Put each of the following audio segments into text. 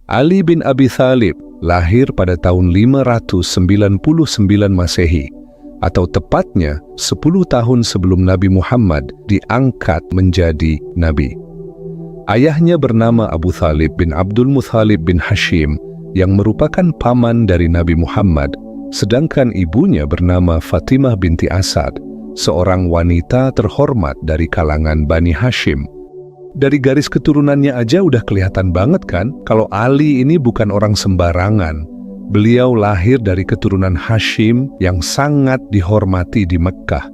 Ali bin Abi Thalib lahir pada tahun 599 Masehi, atau tepatnya 10 tahun sebelum Nabi Muhammad diangkat menjadi Nabi. Ayahnya bernama Abu Thalib bin Abdul Muthalib bin Hashim yang merupakan paman dari Nabi Muhammad, sedangkan ibunya bernama Fatimah binti Asad, seorang wanita terhormat dari kalangan Bani Hashim. Dari garis keturunannya aja udah kelihatan banget kan kalau Ali ini bukan orang sembarangan. Beliau lahir dari keturunan Hashim yang sangat dihormati di Mekkah.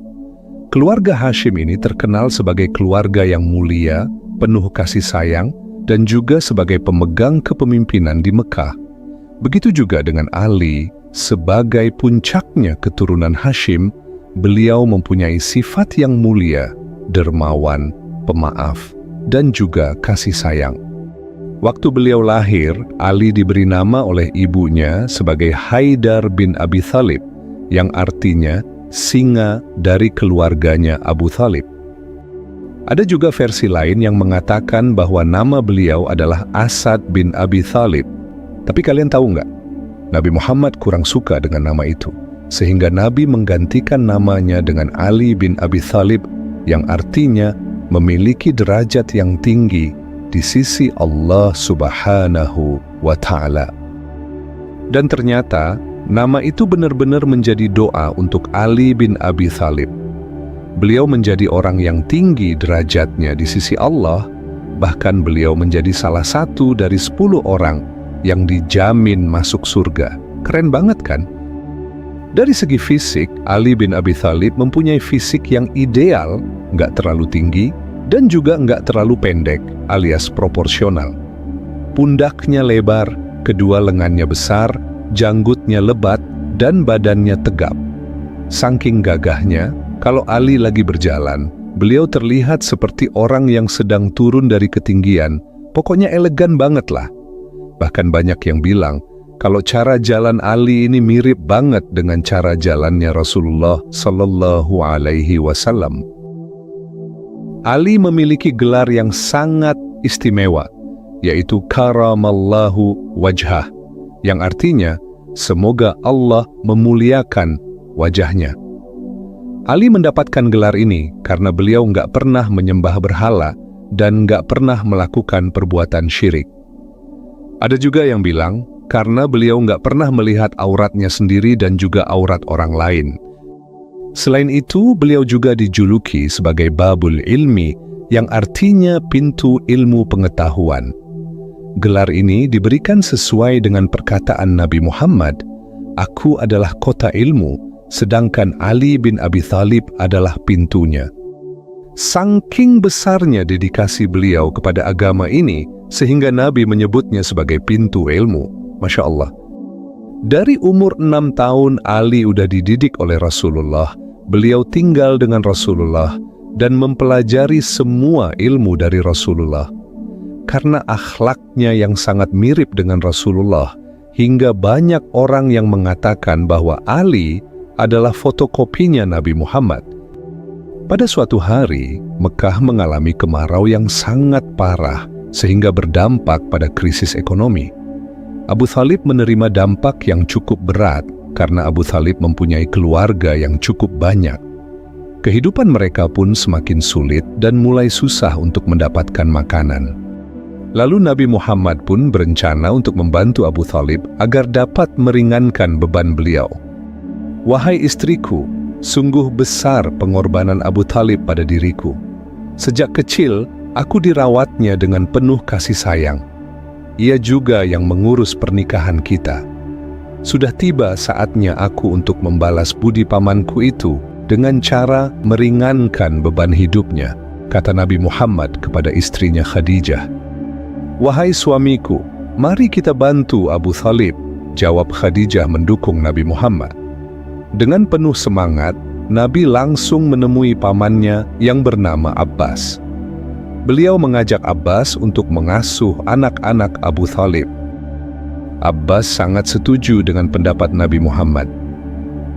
Keluarga Hashim ini terkenal sebagai keluarga yang mulia, penuh kasih sayang, dan juga sebagai pemegang kepemimpinan di Mekkah. Begitu juga dengan Ali, sebagai puncaknya keturunan Hashim, beliau mempunyai sifat yang mulia, dermawan, pemaaf, dan juga kasih sayang. Waktu beliau lahir, Ali diberi nama oleh ibunya sebagai Haidar bin Abi Thalib, yang artinya singa dari keluarganya Abu Thalib. Ada juga versi lain yang mengatakan bahwa nama beliau adalah Asad bin Abi Thalib. Tapi kalian tahu nggak? Nabi Muhammad kurang suka dengan nama itu, sehingga Nabi menggantikan namanya dengan Ali bin Abi Thalib, yang artinya memiliki derajat yang tinggi di sisi Allah Subhanahu wa Ta'ala. Dan ternyata nama itu benar-benar menjadi doa untuk Ali bin Abi Thalib. Beliau menjadi orang yang tinggi derajatnya di sisi Allah, bahkan beliau menjadi salah satu dari 10 orang yang dijamin masuk surga. Keren banget kan? Dari segi fisik, Ali bin Abi Thalib mempunyai fisik yang ideal, nggak terlalu tinggi, dan juga nggak terlalu pendek, alias proporsional. Pundaknya lebar, kedua lengannya besar, janggutnya lebat, dan badannya tegap. Saking gagahnya, kalau Ali lagi berjalan, beliau terlihat seperti orang yang sedang turun dari ketinggian. Pokoknya elegan banget lah. Bahkan banyak yang bilang, kalau cara jalan Ali ini mirip banget dengan cara jalannya Rasulullah Sallallahu Alaihi Wasallam. Ali memiliki gelar yang sangat istimewa, yaitu Karamallahu Wajhah, yang artinya semoga Allah memuliakan wajahnya. Ali mendapatkan gelar ini karena beliau nggak pernah menyembah berhala dan nggak pernah melakukan perbuatan syirik. Ada juga yang bilang, karena beliau nggak pernah melihat auratnya sendiri dan juga aurat orang lain. Selain itu, beliau juga dijuluki sebagai Babul Ilmi, yang artinya pintu ilmu pengetahuan. Gelar ini diberikan sesuai dengan perkataan Nabi Muhammad, "Aku adalah kota ilmu, sedangkan Ali bin Abi Thalib adalah pintunya." Saking besarnya dedikasi beliau kepada agama ini, sehingga Nabi menyebutnya sebagai pintu ilmu. Masya Allah. Dari umur 6 tahun Ali udah dididik oleh Rasulullah. Beliau tinggal dengan Rasulullah dan mempelajari semua ilmu dari Rasulullah. Karena akhlaknya yang sangat mirip dengan Rasulullah, hingga banyak orang yang mengatakan bahwa Ali adalah fotokopinya Nabi Muhammad. Pada suatu hari, Mekah mengalami kemarau yang sangat parah, sehingga berdampak pada krisis ekonomi. Abu Thalib menerima dampak yang cukup berat karena Abu Thalib mempunyai keluarga yang cukup banyak. Kehidupan mereka pun semakin sulit dan mulai susah untuk mendapatkan makanan. Lalu Nabi Muhammad pun berencana untuk membantu Abu Thalib agar dapat meringankan beban beliau. "Wahai istriku, sungguh besar pengorbanan Abu Thalib pada diriku. Sejak kecil, aku dirawatnya dengan penuh kasih sayang. Ia juga yang mengurus pernikahan kita. Sudah tiba saatnya aku untuk membalas budi pamanku itu dengan cara meringankan beban hidupnya," kata Nabi Muhammad kepada istrinya Khadijah. "Wahai suamiku, mari kita bantu Abu Thalib," jawab Khadijah mendukung Nabi Muhammad. Dengan penuh semangat, Nabi langsung menemui pamannya yang bernama Abbas. Beliau mengajak Abbas untuk mengasuh anak-anak Abu Thalib. Abbas sangat setuju dengan pendapat Nabi Muhammad.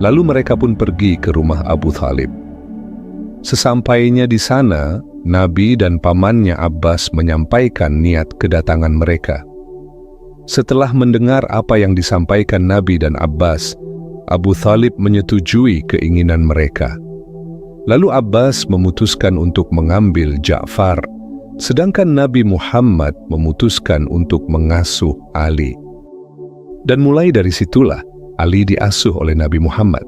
Lalu mereka pun pergi ke rumah Abu Thalib. Sesampainya di sana, Nabi dan pamannya Abbas menyampaikan niat kedatangan mereka. Setelah mendengar apa yang disampaikan Nabi dan Abbas, Abu Thalib menyetujui keinginan mereka. Lalu Abbas memutuskan untuk mengambil Ja'far, sedangkan Nabi Muhammad memutuskan untuk mengasuh Ali. Dan mulai dari situlah Ali diasuh oleh Nabi Muhammad.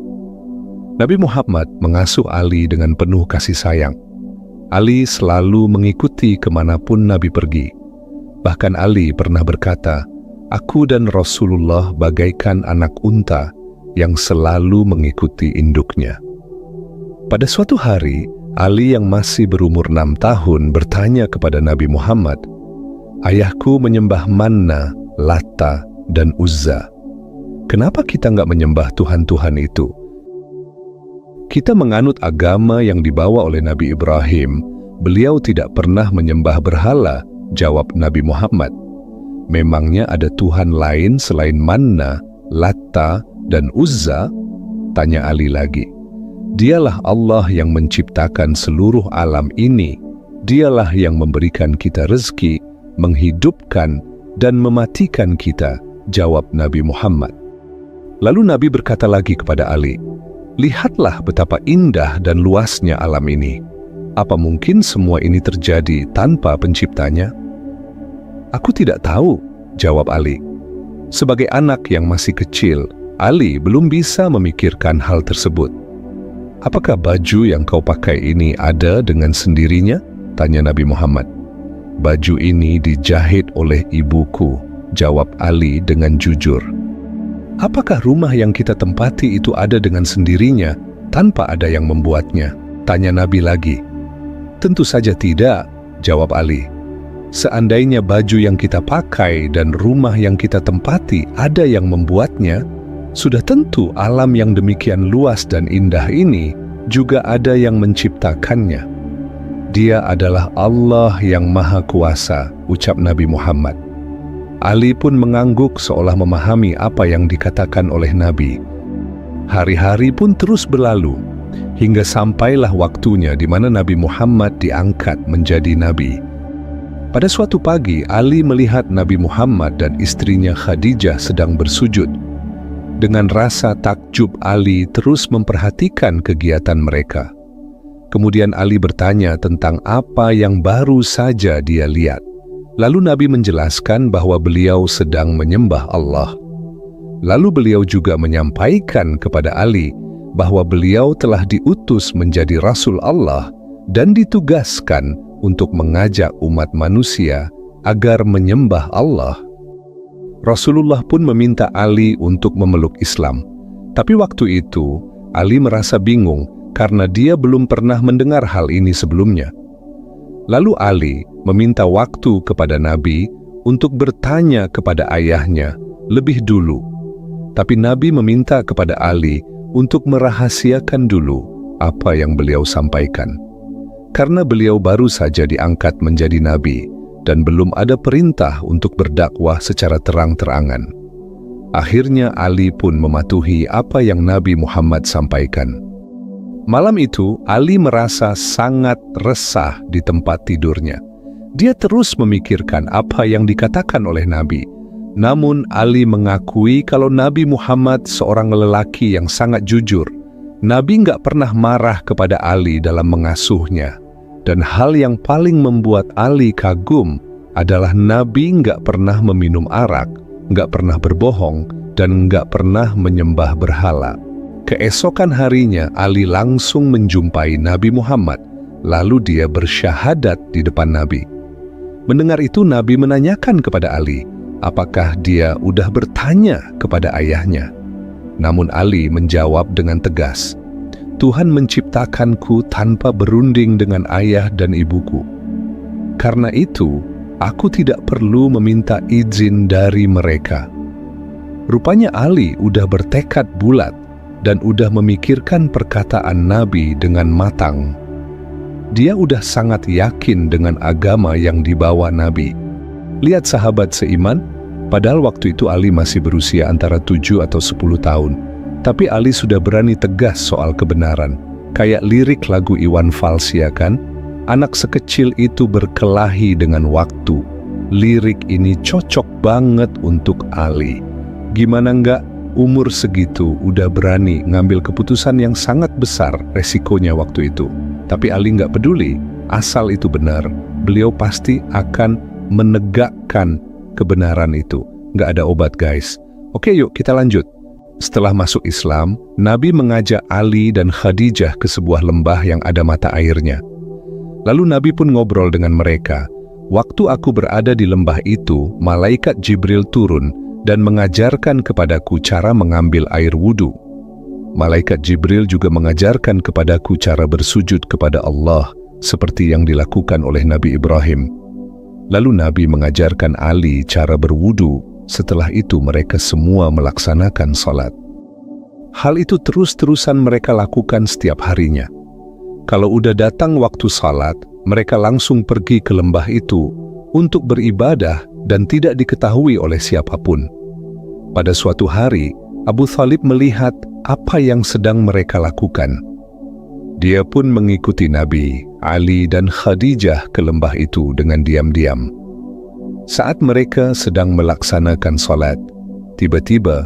Nabi Muhammad mengasuh Ali dengan penuh kasih sayang. Ali selalu mengikuti kemanapun Nabi pergi. Bahkan Ali pernah berkata, "Aku dan Rasulullah bagaikan anak unta yang selalu mengikuti induknya." Pada suatu hari, Ali yang masih berumur 6 tahun bertanya kepada Nabi Muhammad, "Ayahku menyembah Manna, Lata, dan Uzza. Kenapa kita nggak menyembah Tuhan-Tuhan itu? Kita menganut agama yang dibawa oleh Nabi Ibrahim. Beliau tidak pernah menyembah berhala," jawab Nabi Muhammad. "Memangnya ada Tuhan lain selain Manna, Lata, dan Uzza?" Tanya Ali lagi. "Dialah Allah yang menciptakan seluruh alam ini. Dialah yang memberikan kita rezeki, menghidupkan, dan mematikan kita," jawab Nabi Muhammad. Lalu Nabi berkata lagi kepada Ali, "Lihatlah betapa indah dan luasnya alam ini. Apa mungkin semua ini terjadi tanpa penciptanya?" "Aku tidak tahu," jawab Ali. Sebagai anak yang masih kecil, Ali belum bisa memikirkan hal tersebut. "Apakah baju yang kau pakai ini ada dengan sendirinya?" tanya Nabi Muhammad. "Baju ini dijahit oleh ibuku," jawab Ali dengan jujur. "Apakah rumah yang kita tempati itu ada dengan sendirinya tanpa ada yang membuatnya?" tanya Nabi lagi. "Tentu saja tidak," jawab Ali. "Seandainya baju yang kita pakai dan rumah yang kita tempati ada yang membuatnya, sudah tentu alam yang demikian luas dan indah ini juga ada yang menciptakannya. Dia adalah Allah yang Maha Kuasa," ucap Nabi Muhammad. Ali pun mengangguk seolah memahami apa yang dikatakan oleh Nabi. Hari-hari pun terus berlalu, hingga sampailah waktunya di mana Nabi Muhammad diangkat menjadi Nabi. Pada suatu pagi, Ali melihat Nabi Muhammad dan istrinya Khadijah sedang bersujud. Dengan rasa takjub, Ali terus memperhatikan kegiatan mereka. Kemudian Ali bertanya tentang apa yang baru saja dia lihat. Lalu Nabi menjelaskan bahwa beliau sedang menyembah Allah. Lalu beliau juga menyampaikan kepada Ali bahwa beliau telah diutus menjadi Rasul Allah dan ditugaskan untuk mengajak umat manusia agar menyembah Allah. Rasulullah pun meminta Ali untuk memeluk Islam. Tapi waktu itu, Ali merasa bingung karena dia belum pernah mendengar hal ini sebelumnya. Lalu Ali meminta waktu kepada Nabi untuk bertanya kepada ayahnya lebih dulu. Tapi Nabi meminta kepada Ali untuk merahasiakan dulu apa yang beliau sampaikan. Karena beliau baru saja diangkat menjadi Nabi dan belum ada perintah untuk berdakwah secara terang-terangan. Akhirnya Ali pun mematuhi apa yang Nabi Muhammad sampaikan. Malam itu, Ali merasa sangat resah di tempat tidurnya. Dia terus memikirkan apa yang dikatakan oleh Nabi. Namun Ali mengakui kalau Nabi Muhammad seorang lelaki yang sangat jujur. Nabi nggak pernah marah kepada Ali dalam mengasuhnya. Dan hal yang paling membuat Ali kagum adalah Nabi nggak pernah meminum arak, nggak pernah berbohong, dan nggak pernah menyembah berhala. Keesokan harinya, Ali langsung menjumpai Nabi Muhammad, lalu dia bersyahadat di depan Nabi. Mendengar itu, Nabi menanyakan kepada Ali, apakah dia udah bertanya kepada ayahnya. Namun Ali menjawab dengan tegas, "Tuhan menciptakanku tanpa berunding dengan ayah dan ibuku. Karena itu, aku tidak perlu meminta izin dari mereka." Rupanya Ali udah bertekad bulat dan udah memikirkan perkataan Nabi dengan matang. Dia udah sangat yakin dengan agama yang dibawa Nabi. Lihat sahabat seiman, padahal waktu itu Ali masih berusia antara 7 atau 10 tahun. Tapi Ali sudah berani tegas soal kebenaran. Kayak lirik lagu Iwan Fals, ya kan? Anak sekecil itu berkelahi dengan waktu. lirik ini cocok banget untuk Ali. Gimana enggak, umur segitu udah berani ngambil keputusan yang sangat besar resikonya waktu itu. Tapi Ali nggak peduli, asal itu benar, beliau pasti akan menegakkan kebenaran itu. Nggak ada obat, guys. Oke, yuk kita lanjut. Setelah masuk Islam, Nabi mengajak Ali dan Khadijah ke sebuah lembah yang ada mata airnya. Lalu Nabi pun ngobrol dengan mereka. Waktu aku berada di lembah itu, malaikat Jibril turun dan mengajarkan kepadaku cara mengambil air wudhu. Malaikat Jibril juga mengajarkan kepadaku cara bersujud kepada Allah, seperti yang dilakukan oleh Nabi Ibrahim. Lalu Nabi mengajarkan Ali cara berwudu. Setelah itu mereka semua melaksanakan salat. Hal itu terus-terusan mereka lakukan setiap harinya. Kalau udah datang waktu salat, mereka langsung pergi ke lembah itu untuk beribadah dan tidak diketahui oleh siapapun. Pada suatu hari, Abu Thalib melihat apa yang sedang mereka lakukan. Dia pun mengikuti Nabi, Ali dan Khadijah ke lembah itu dengan diam-diam. Saat mereka sedang melaksanakan salat, tiba-tiba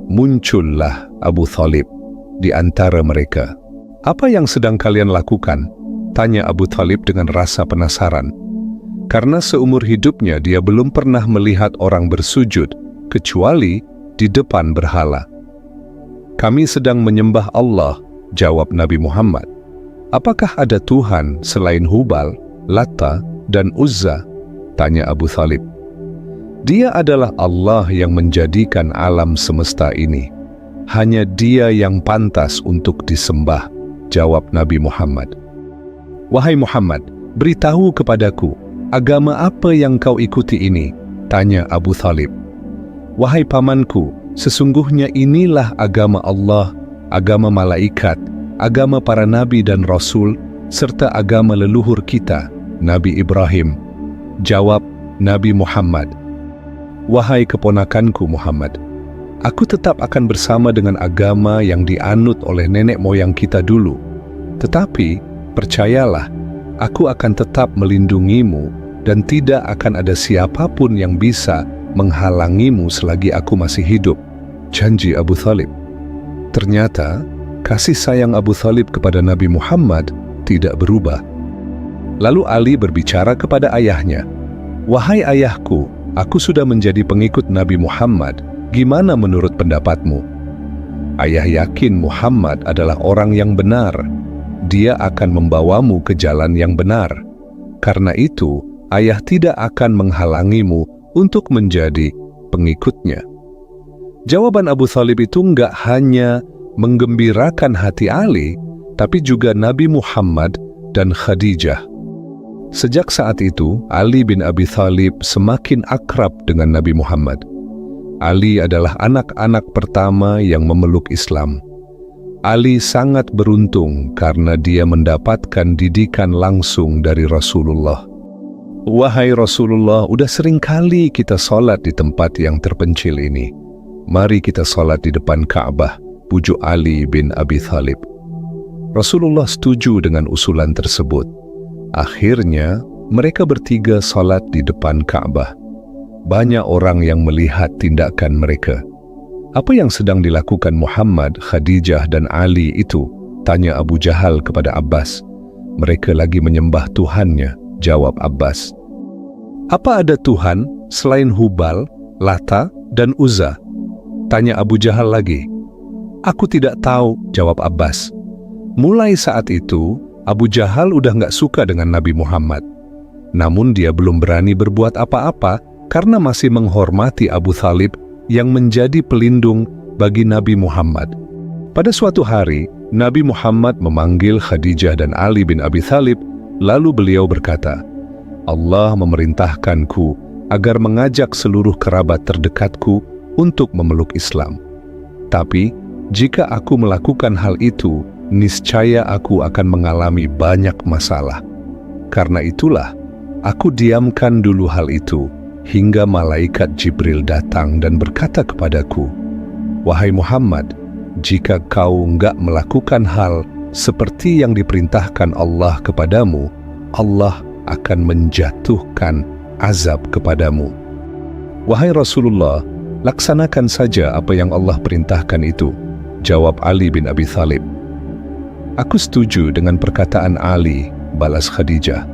muncullah Abu Thalib di antara mereka. "Apa yang sedang kalian lakukan?" tanya Abu Thalib dengan rasa penasaran. Karena seumur hidupnya dia belum pernah melihat orang bersujud kecuali di depan berhala. "Kami sedang menyembah Allah," jawab Nabi Muhammad. "Apakah ada Tuhan selain Hubal, Lata, dan Uzza?" tanya Abu Thalib. "Dia adalah Allah yang menjadikan alam semesta ini. Hanya Dia yang pantas untuk disembah," jawab Nabi Muhammad. "Wahai Muhammad, beritahu kepadaku, agama apa yang kau ikuti ini?" tanya Abu Thalib. "Wahai pamanku, sesungguhnya inilah agama Allah, agama malaikat, agama para nabi dan rasul, serta agama leluhur kita, Nabi Ibrahim," jawab Nabi Muhammad. "Wahai keponakanku Muhammad, aku tetap akan bersama dengan agama yang dianut oleh nenek moyang kita dulu. Tetapi, percayalah, aku akan tetap melindungimu dan tidak akan ada siapapun yang bisa menghalangimu selagi aku masih hidup," janji Abu Thalib. Ternyata, kasih sayang Abu Thalib kepada Nabi Muhammad tidak berubah. Lalu Ali berbicara kepada ayahnya, "Wahai ayahku, aku sudah menjadi pengikut Nabi Muhammad. Gimana menurut pendapatmu?" Ayah yakin Muhammad adalah orang yang benar. Dia akan membawamu ke jalan yang benar. Karena itu, ayah tidak akan menghalangimu untuk menjadi pengikutnya. Jawaban Abu Thalib itu enggak hanya menggembirakan hati Ali, tapi juga Nabi Muhammad dan Khadijah. Sejak saat itu, Ali bin Abi Thalib semakin akrab dengan Nabi Muhammad. Ali adalah anak-anak pertama yang memeluk Islam. Ali sangat beruntung karena dia mendapatkan didikan langsung dari Rasulullah. "Wahai Rasulullah, udah sering kali kita sholat di tempat yang terpencil ini. Mari kita sholat di depan Ka'bah," pujuk Ali bin Abi Thalib. Rasulullah setuju dengan usulan tersebut. Akhirnya, mereka bertiga sholat di depan Ka'bah. Banyak orang yang melihat tindakan mereka. "Apa yang sedang dilakukan Muhammad, Khadijah, dan Ali itu?" tanya Abu Jahal kepada Abbas. "Mereka lagi menyembah Tuhannya," jawab Abbas. "Apa ada Tuhan selain Hubal, Lata, dan Uzza?" tanya Abu Jahal lagi. "Aku tidak tahu," jawab Abbas. Mulai saat itu, Abu Jahal udah nggak suka dengan Nabi Muhammad. Namun dia belum berani berbuat apa-apa karena masih menghormati Abu Thalib yang menjadi pelindung bagi Nabi Muhammad. Pada suatu hari, Nabi Muhammad memanggil Khadijah dan Ali bin Abi Thalib, lalu beliau berkata, "Allah memerintahkanku agar mengajak seluruh kerabat terdekatku untuk memeluk Islam. Tapi, jika aku melakukan hal itu, niscaya aku akan mengalami banyak masalah. Karena itulah, aku diamkan dulu hal itu, hingga malaikat Jibril datang dan berkata kepadaku, 'Wahai Muhammad, jika kau enggak melakukan hal seperti yang diperintahkan Allah kepadamu, Allah akan menjatuhkan azab kepadamu." "Wahai Rasulullah, laksanakan saja apa yang Allah perintahkan itu," jawab Ali bin Abi Thalib. "Aku setuju dengan perkataan Ali," balas Khadijah.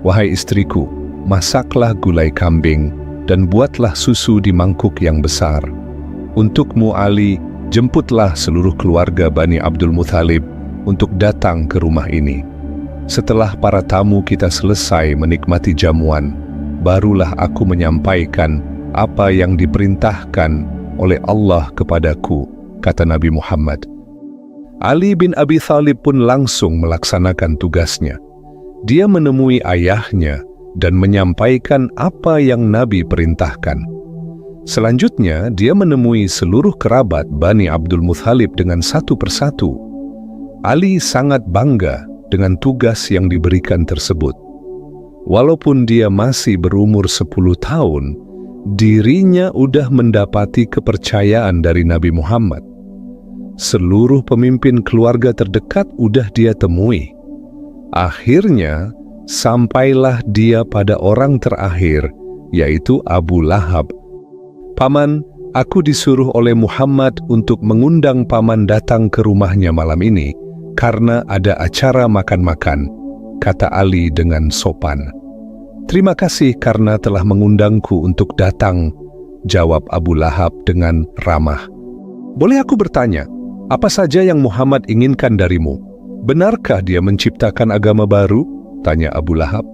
"Wahai istriku, masaklah gulai kambing dan buatlah susu di mangkuk yang besar. Untukmu Ali, jemputlah seluruh keluarga Bani Abdul Muthalib untuk datang ke rumah ini. Setelah para tamu kita selesai menikmati jamuan, barulah aku menyampaikan apa yang diperintahkan oleh Allah kepadaku," kata Nabi Muhammad. Ali bin Abi Thalib pun langsung melaksanakan tugasnya. Dia menemui ayahnya dan menyampaikan apa yang Nabi perintahkan. Selanjutnya, dia menemui seluruh kerabat Bani Abdul Muthalib dengan satu persatu. Ali sangat bangga dengan tugas yang diberikan tersebut. Walaupun dia masih berumur 10 tahun, dirinya udah mendapati kepercayaan dari Nabi Muhammad. Seluruh pemimpin keluarga terdekat udah dia temui. Akhirnya, sampailah dia pada orang terakhir, yaitu Abu Lahab. "Paman, aku disuruh oleh Muhammad untuk mengundang paman datang ke rumahnya malam ini, karena ada acara makan-makan," kata Ali dengan sopan. "Terima kasih karena telah mengundangku untuk datang," jawab Abu Lahab dengan ramah. "Boleh aku bertanya, apa saja yang Muhammad inginkan darimu? Benarkah dia menciptakan agama baru?" tanya Abu Lahab.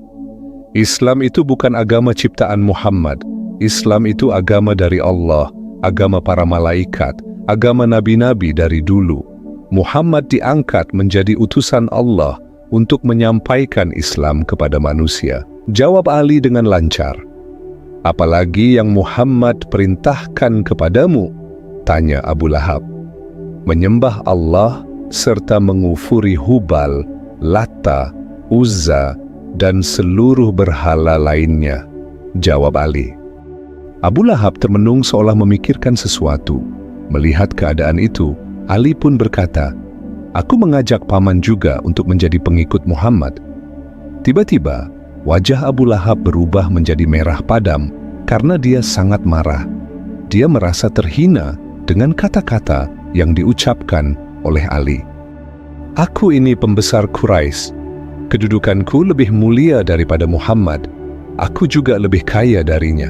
"Islam itu bukan agama ciptaan Muhammad. Islam itu agama dari Allah, agama para malaikat, agama nabi-nabi dari dulu. Muhammad diangkat menjadi utusan Allah untuk menyampaikan Islam kepada manusia," jawab Ali dengan lancar. "Apalagi yang Muhammad perintahkan kepadamu?" tanya Abu Lahab. "Menyembah Allah serta mengufuri Hubal, Lata, Uzza, dan seluruh berhala lainnya," jawab Ali. Abu Lahab termenung seolah memikirkan sesuatu. Melihat keadaan itu, Ali pun berkata, "Aku mengajak paman juga untuk menjadi pengikut Muhammad." Tiba-tiba, wajah Abu Lahab berubah menjadi merah padam karena dia sangat marah. Dia merasa terhina dengan kata-kata yang diucapkan oleh Ali. "Aku ini pembesar Quraisy. Kedudukanku lebih mulia daripada Muhammad. Aku juga lebih kaya darinya.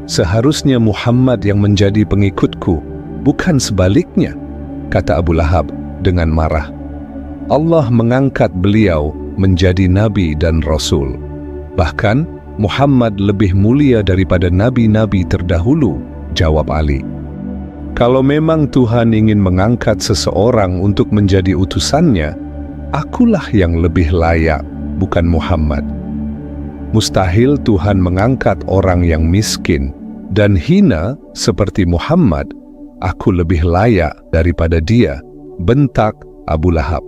Seharusnya Muhammad yang menjadi pengikutku, bukan sebaliknya," kata Abu Lahab dengan marah. "Allah mengangkat beliau menjadi nabi dan rasul. Bahkan Muhammad lebih mulia daripada nabi-nabi terdahulu," jawab Ali. "Kalau memang Tuhan ingin mengangkat seseorang untuk menjadi utusannya, akulah yang lebih layak, bukan Muhammad. Mustahil Tuhan mengangkat orang yang miskin dan hina seperti Muhammad. Aku lebih layak daripada dia," bentak Abu Lahab.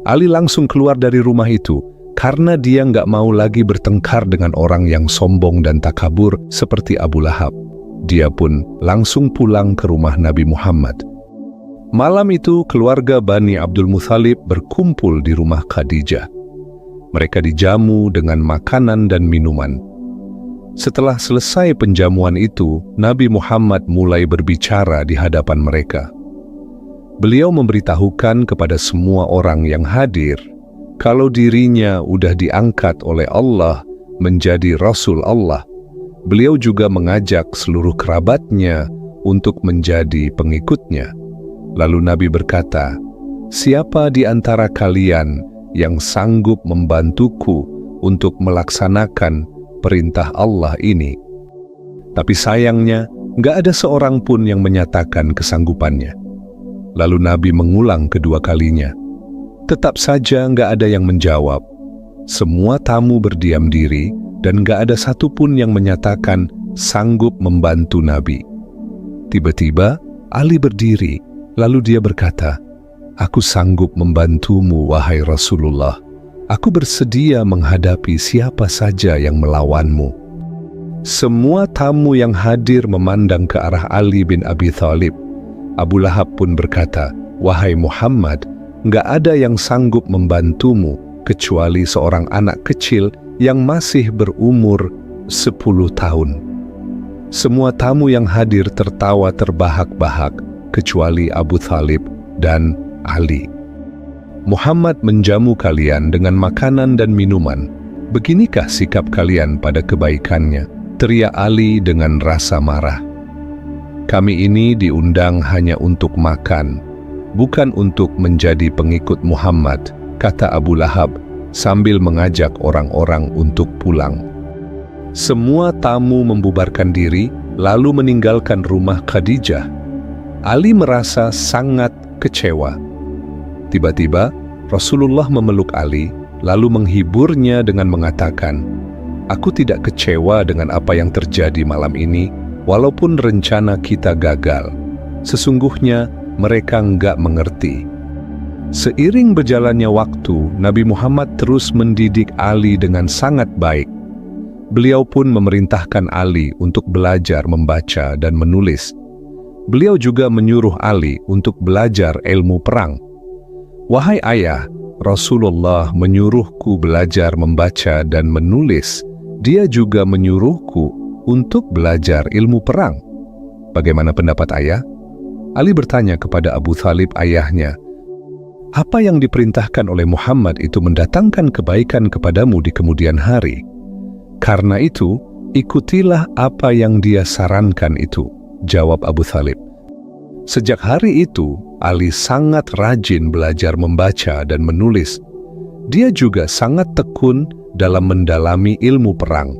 Ali langsung keluar dari rumah itu karena dia nggak mau lagi bertengkar dengan orang yang sombong dan takabur seperti Abu Lahab. Dia pun langsung pulang ke rumah Nabi Muhammad. Malam itu keluarga Bani Abdul Muthalib berkumpul di rumah Khadijah. Mereka dijamu dengan makanan dan minuman. Setelah selesai penjamuan itu, Nabi Muhammad mulai berbicara di hadapan mereka. Beliau memberitahukan kepada semua orang yang hadir kalau dirinya udah diangkat oleh Allah menjadi Rasul Allah. Beliau juga mengajak seluruh kerabatnya untuk menjadi pengikutnya. Lalu Nabi berkata, "Siapa di antara kalian yang sanggup membantuku untuk melaksanakan perintah Allah ini?" Tapi sayangnya, nggak ada seorang pun yang menyatakan kesanggupannya. Lalu Nabi mengulang kedua kalinya. Tetap saja nggak ada yang menjawab. Semua tamu berdiam diri dan nggak ada satupun yang menyatakan sanggup membantu Nabi. Tiba-tiba Ali berdiri, lalu dia berkata, "Aku sanggup membantumu, wahai Rasulullah. Aku bersedia menghadapi siapa saja yang melawanmu." Semua tamu yang hadir memandang ke arah Ali bin Abi Thalib. Abu Lahab pun berkata, "Wahai Muhammad, nggak ada yang sanggup membantumu kecuali seorang anak kecil yang masih berumur 10 tahun. Semua tamu yang hadir tertawa terbahak-bahak, kecuali Abu Thalib dan Ali. Muhammad menjamu kalian dengan makanan dan minuman. Beginikah sikap kalian pada kebaikannya? Teriak Ali dengan rasa marah. Kami ini diundang hanya untuk makan, bukan untuk menjadi pengikut Muhammad, kata Abu Lahab sambil mengajak orang-orang untuk pulang. Semua tamu membubarkan diri, lalu meninggalkan rumah Khadijah. Ali merasa sangat kecewa. Tiba-tiba, Rasulullah memeluk Ali, lalu menghiburnya dengan mengatakan, "Aku tidak kecewa dengan apa yang terjadi malam ini, walaupun rencana kita gagal. Sesungguhnya mereka enggak mengerti." Seiring berjalannya waktu, Nabi Muhammad terus mendidik Ali dengan sangat baik. Beliau pun memerintahkan Ali untuk belajar membaca dan menulis. Beliau juga menyuruh Ali untuk belajar ilmu perang. "Wahai ayah, Rasulullah menyuruhku belajar membaca dan menulis. Dia juga menyuruhku untuk belajar ilmu perang. Bagaimana pendapat ayah?" Ali bertanya kepada Abu Thalib ayahnya, "Apa yang diperintahkan oleh Muhammad itu mendatangkan kebaikan kepadamu di kemudian hari. Karena itu, ikutilah apa yang dia sarankan itu," jawab Abu Thalib. Sejak hari itu, Ali sangat rajin belajar membaca dan menulis. Dia juga sangat tekun dalam mendalami ilmu perang.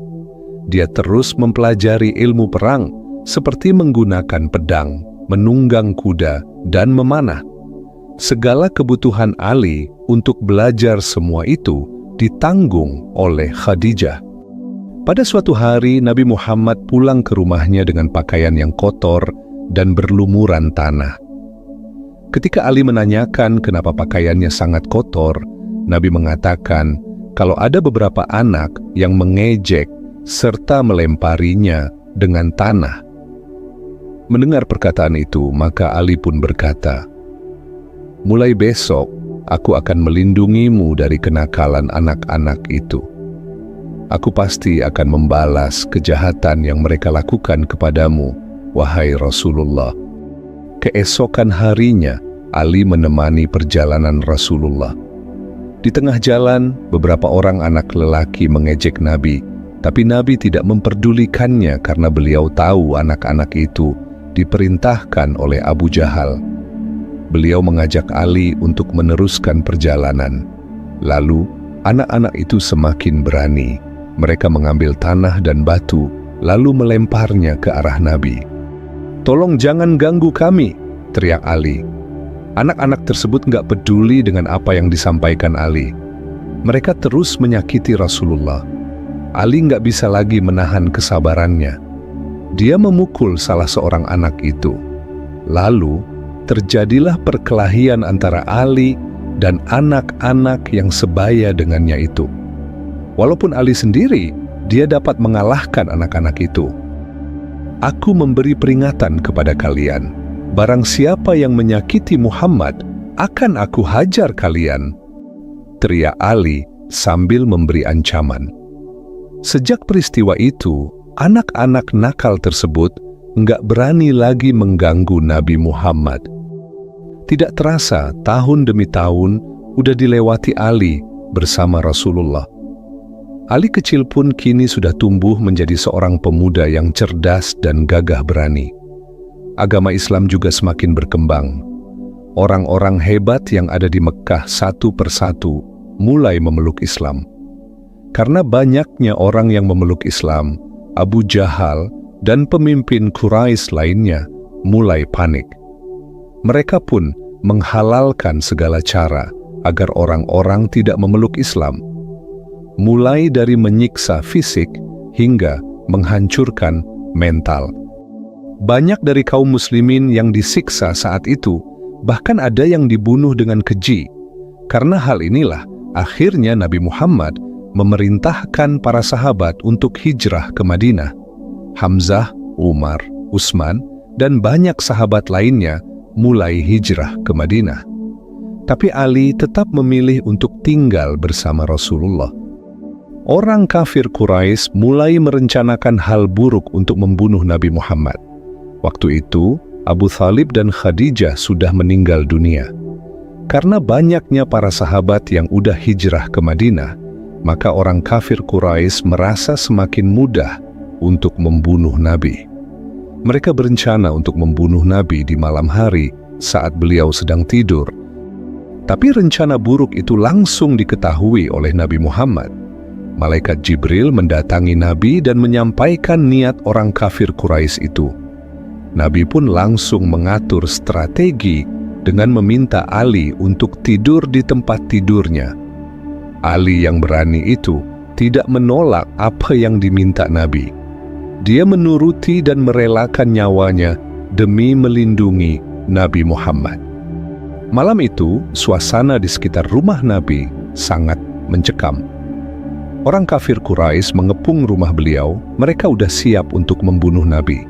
Dia terus mempelajari ilmu perang, seperti menggunakan pedang, menunggang kuda, dan memanah. Segala kebutuhan Ali untuk belajar semua itu ditanggung oleh Khadijah. Pada suatu hari, Nabi Muhammad pulang ke rumahnya dengan pakaian yang kotor dan berlumuran tanah. Ketika Ali menanyakan kenapa pakaiannya sangat kotor, Nabi mengatakan kalau ada beberapa anak yang mengejek serta melemparinya dengan tanah. Mendengar perkataan itu, maka Ali pun berkata, "Mulai besok, aku akan melindungimu dari kenakalan anak-anak itu. Aku pasti akan membalas kejahatan yang mereka lakukan kepadamu, wahai Rasulullah." Keesokan harinya, Ali menemani perjalanan Rasulullah. Di tengah jalan, beberapa orang anak lelaki mengejek Nabi, tapi Nabi tidak memperdulikannya karena beliau tahu anak-anak itu diperintahkan oleh Abu Jahal. Beliau mengajak Ali untuk meneruskan perjalanan. Lalu, anak-anak itu semakin berani. Mereka mengambil tanah dan batu, lalu melemparnya ke arah Nabi. "Tolong jangan ganggu kami," teriak Ali. Anak-anak tersebut nggak peduli dengan apa yang disampaikan Ali. Mereka terus menyakiti Rasulullah. Ali nggak bisa lagi menahan kesabarannya. Dia memukul salah seorang anak itu. Lalu, terjadilah perkelahian antara Ali dan anak-anak yang sebaya dengannya itu. Walaupun Ali sendiri, dia dapat mengalahkan anak-anak itu. "Aku memberi peringatan kepada kalian, barang siapa yang menyakiti Muhammad, akan aku hajar kalian," teriak Ali sambil memberi ancaman. Sejak peristiwa itu, anak-anak nakal tersebut nggak berani lagi mengganggu Nabi Muhammad. Tidak terasa, tahun demi tahun udah dilewati Ali bersama Rasulullah. Ali kecil pun kini sudah tumbuh menjadi seorang pemuda yang cerdas dan gagah berani. Agama Islam juga semakin berkembang. Orang-orang hebat yang ada di Mekkah satu persatu mulai memeluk Islam. Karena banyaknya orang yang memeluk Islam, Abu Jahal dan pemimpin Quraisy lainnya mulai panik. Mereka pun menghalalkan segala cara agar orang-orang tidak memeluk Islam. Mulai dari menyiksa fisik hingga menghancurkan mental. Banyak dari kaum muslimin yang disiksa saat itu, bahkan ada yang dibunuh dengan keji. Karena hal inilah, akhirnya Nabi Muhammad memerintahkan para sahabat untuk hijrah ke Madinah. Hamzah, Umar, Utsman, dan banyak sahabat lainnya mulai hijrah ke Madinah. Tapi Ali tetap memilih untuk tinggal bersama Rasulullah. orang kafir Quraisy mulai merencanakan hal buruk untuk membunuh Nabi Muhammad. Waktu itu, Abu Thalib dan Khadijah sudah meninggal dunia. Karena banyaknya para sahabat yang udah hijrah ke Madinah, maka orang kafir Quraisy merasa semakin mudah untuk membunuh Nabi. Mereka berencana untuk membunuh Nabi di malam hari saat beliau sedang tidur. Tapi rencana buruk itu langsung diketahui oleh Nabi Muhammad. Malaikat Jibril mendatangi Nabi dan menyampaikan niat orang kafir Quraisy itu. Nabi pun langsung mengatur strategi dengan meminta Ali untuk tidur di tempat tidurnya. Ali yang berani itu tidak menolak apa yang diminta Nabi. Dia menuruti dan merelakan nyawanya demi melindungi Nabi Muhammad. Malam itu, suasana di sekitar rumah Nabi sangat mencekam. Orang kafir Quraisy mengepung rumah beliau, mereka udah siap untuk membunuh Nabi.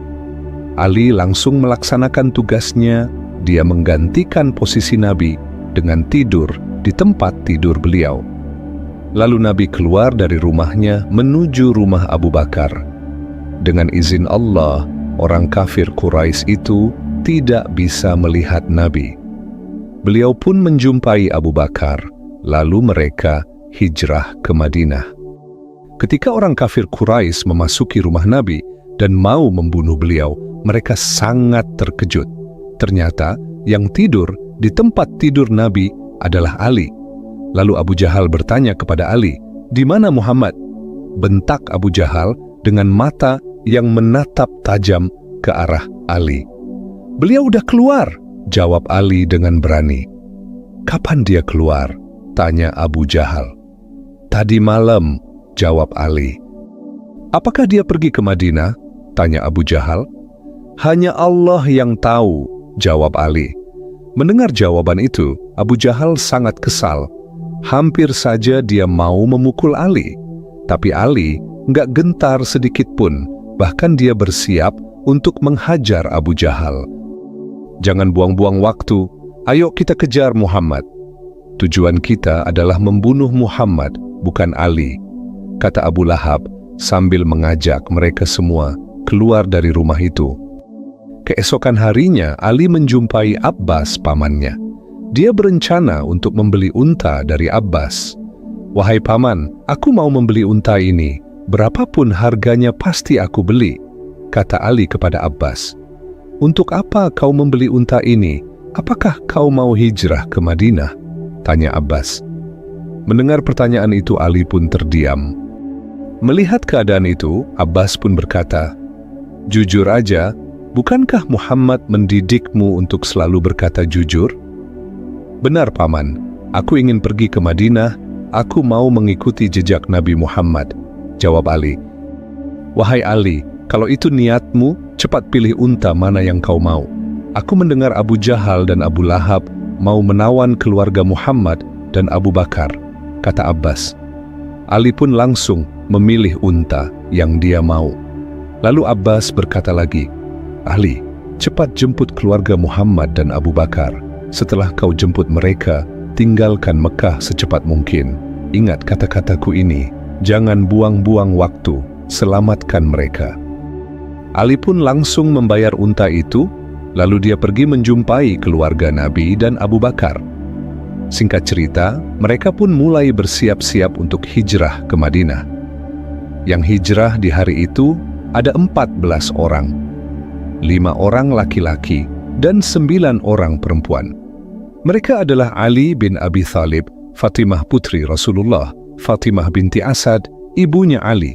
Ali langsung melaksanakan tugasnya, dia menggantikan posisi Nabi dengan tidur di tempat tidur beliau. Lalu Nabi keluar dari rumahnya menuju rumah Abu Bakar. Dengan izin Allah, orang kafir Quraisy itu tidak bisa melihat Nabi. Beliau pun menjumpai Abu Bakar, lalu mereka hijrah ke Madinah. Ketika orang kafir Quraisy memasuki rumah Nabi dan mau membunuh beliau, mereka sangat terkejut. Ternyata yang tidur di tempat tidur Nabi adalah Ali. Lalu Abu Jahal bertanya kepada Ali, "Di mana Muhammad?" Bentak Abu Jahal dengan mata yang menatap tajam ke arah Ali. "Beliau udah keluar," jawab Ali dengan berani. "Kapan dia keluar?" tanya Abu Jahal. "Tadi malam," jawab Ali. "Apakah dia pergi ke Madinah?" tanya Abu Jahal. "Hanya Allah yang tahu," jawab Ali. Mendengar jawaban itu, Abu Jahal sangat kesal. Hampir saja dia mau memukul Ali. Tapi Ali nggak gentar sedikit pun, bahkan dia bersiap untuk menghajar Abu Jahal. "Jangan buang-buang waktu, ayo kita kejar Muhammad. Tujuan kita adalah membunuh Muhammad, bukan Ali," kata Abu Lahab sambil mengajak mereka semua keluar dari rumah itu. Keesokan harinya, Ali menjumpai Abbas pamannya. Dia berencana untuk membeli unta dari Abbas. "Wahai paman, aku mau membeli unta ini. Berapapun harganya pasti aku beli," kata Ali kepada Abbas. "Untuk apa kau membeli unta ini? Apakah kau mau hijrah ke Madinah?" tanya Abbas. Mendengar pertanyaan itu, Ali pun terdiam. Melihat keadaan itu, Abbas pun berkata, "Jujur aja, bukankah Muhammad mendidikmu untuk selalu berkata jujur?" "Benar, Paman. Aku ingin pergi ke Madinah. Aku mau mengikuti jejak Nabi Muhammad," jawab Ali. "Wahai Ali, kalau itu niatmu, cepat pilih unta mana yang kau mau. Aku mendengar Abu Jahal dan Abu Lahab mau menawan keluarga Muhammad dan Abu Bakar," kata Abbas. Ali pun langsung memilih unta yang dia mau. Lalu Abbas berkata lagi, "Ali, cepat jemput keluarga Muhammad dan Abu Bakar. Setelah kau jemput mereka, tinggalkan Mekah secepat mungkin. Ingat kata-kataku ini, jangan buang-buang waktu, selamatkan mereka." Ali pun langsung membayar unta itu, lalu dia pergi menjumpai keluarga Nabi dan Abu Bakar. Singkat cerita, mereka pun mulai bersiap-siap untuk hijrah ke Madinah. Yang hijrah di hari itu ada 14 orang. 5 orang laki-laki dan 9 orang perempuan. Mereka adalah Ali bin Abi Thalib, Fatimah putri Rasulullah, Fatimah binti Asad, ibunya Ali,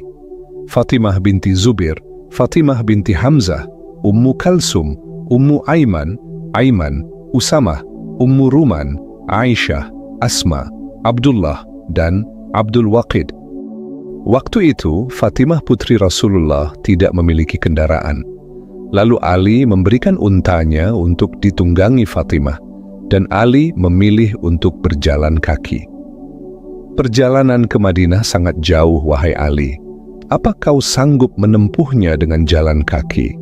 Fatimah binti Zubair, Fatimah binti Hamzah, Ummu Kalsum, Ummu Aiman, Usamah, Ummu Ruman, Aisyah, Asma, Abdullah, dan Abdul Waqid. Waktu itu, Fatimah putri Rasulullah tidak memiliki kendaraan. Lalu Ali memberikan untanya untuk ditunggangi Fatimah, dan Ali memilih untuk berjalan kaki. "Perjalanan ke Madinah sangat jauh, wahai Ali. Apa kau sanggup menempuhnya dengan jalan kaki?"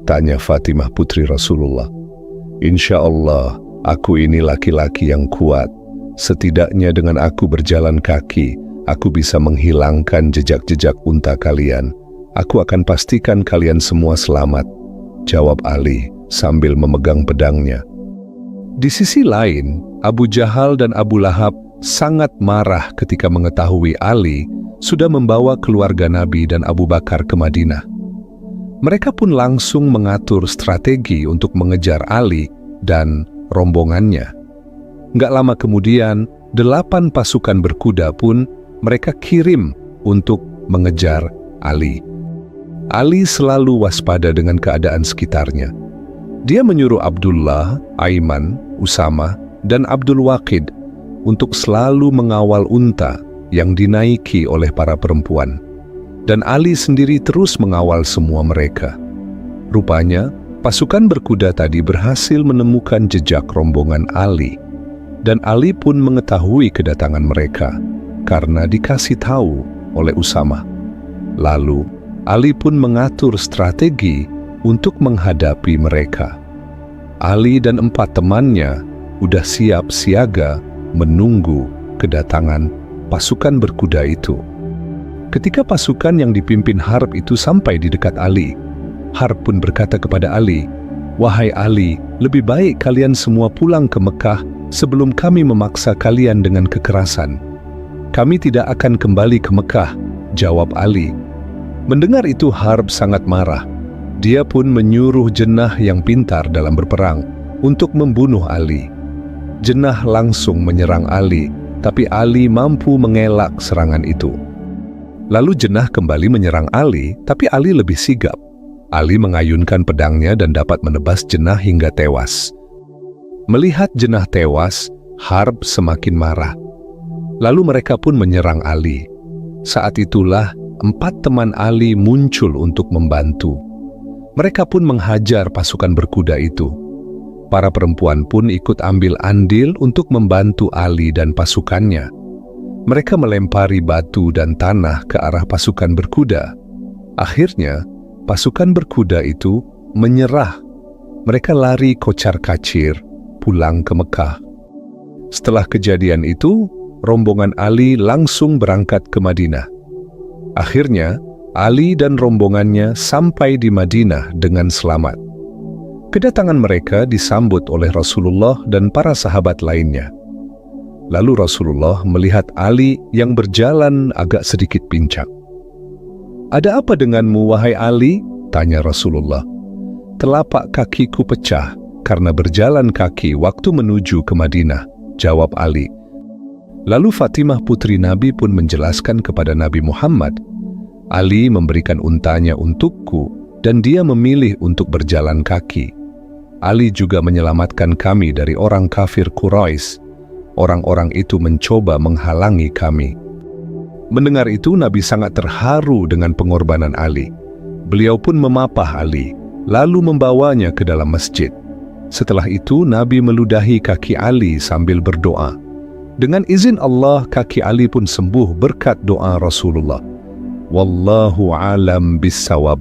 tanya Fatimah putri Rasulullah. "Insya Allah, aku ini laki-laki yang kuat. Setidaknya dengan aku berjalan kaki, aku bisa menghilangkan jejak-jejak unta kalian. Aku akan pastikan kalian semua selamat, jawab Ali sambil memegang pedangnya. Di sisi lain, Abu Jahal dan Abu Lahab sangat marah ketika mengetahui Ali sudah membawa keluarga Nabi dan Abu Bakar ke Madinah. Mereka pun langsung mengatur strategi untuk mengejar Ali dan rombongannya. Nggak lama kemudian, 8 pasukan berkuda pun mereka kirim untuk mengejar Ali. Ali selalu waspada dengan keadaan sekitarnya. Dia menyuruh Abdullah, Aiman, Usama, dan Abdul Waqid untuk selalu mengawal unta yang dinaiki oleh para perempuan. Dan Ali sendiri terus mengawal semua mereka. Rupanya, pasukan berkuda tadi berhasil menemukan jejak rombongan Ali. Dan Ali pun mengetahui kedatangan mereka karena dikasih tahu oleh Usama. Lalu, Ali pun mengatur strategi untuk menghadapi mereka. Ali dan 4 temannya udah siap siaga menunggu kedatangan pasukan berkuda itu. Ketika pasukan yang dipimpin Harb itu sampai di dekat Ali, Harb pun berkata kepada Ali, "Wahai Ali, lebih baik kalian semua pulang ke Mekah sebelum kami memaksa kalian dengan kekerasan." "Kami tidak akan kembali ke Mekah," jawab Ali. Mendengar itu Harb sangat marah. Dia pun menyuruh Jannah yang pintar dalam berperang untuk membunuh Ali. Jannah langsung menyerang Ali, tapi Ali mampu mengelak serangan itu. Lalu Jannah kembali menyerang Ali, tapi Ali lebih sigap. Ali mengayunkan pedangnya dan dapat menebas Jannah hingga tewas. Melihat Jannah tewas, Harb semakin marah. Lalu mereka pun menyerang Ali. Saat itulah 4 teman Ali muncul untuk membantu. Mereka pun menghajar pasukan berkuda itu. Para perempuan pun ikut ambil andil untuk membantu Ali dan pasukannya. Mereka melempari batu dan tanah ke arah pasukan berkuda. Akhirnya, pasukan berkuda itu menyerah. Mereka lari kocar-kacir pulang ke Mekah. Setelah kejadian itu, rombongan Ali langsung berangkat ke Madinah. Akhirnya, Ali dan rombongannya sampai di Madinah dengan selamat. Kedatangan mereka disambut oleh Rasulullah dan para sahabat lainnya. Lalu Rasulullah melihat Ali yang berjalan agak sedikit pincang. "Ada apa denganmu, wahai Ali?" tanya Rasulullah. "Telapak kakiku pecah karena berjalan kaki waktu menuju ke Madinah," jawab Ali. Lalu Fatimah putri Nabi pun menjelaskan kepada Nabi Muhammad, "Ali memberikan untanya untukku dan dia memilih untuk berjalan kaki. Ali juga menyelamatkan kami dari orang kafir Quraisy. Orang-orang itu mencoba menghalangi kami." Mendengar itu, Nabi sangat terharu dengan pengorbanan Ali. Beliau pun memapah Ali, lalu membawanya ke dalam masjid. Setelah itu, Nabi meludahi kaki Ali sambil berdoa. Dengan izin Allah, kaki Ali pun sembuh berkat doa Rasulullah. Wallahu alam bissawab.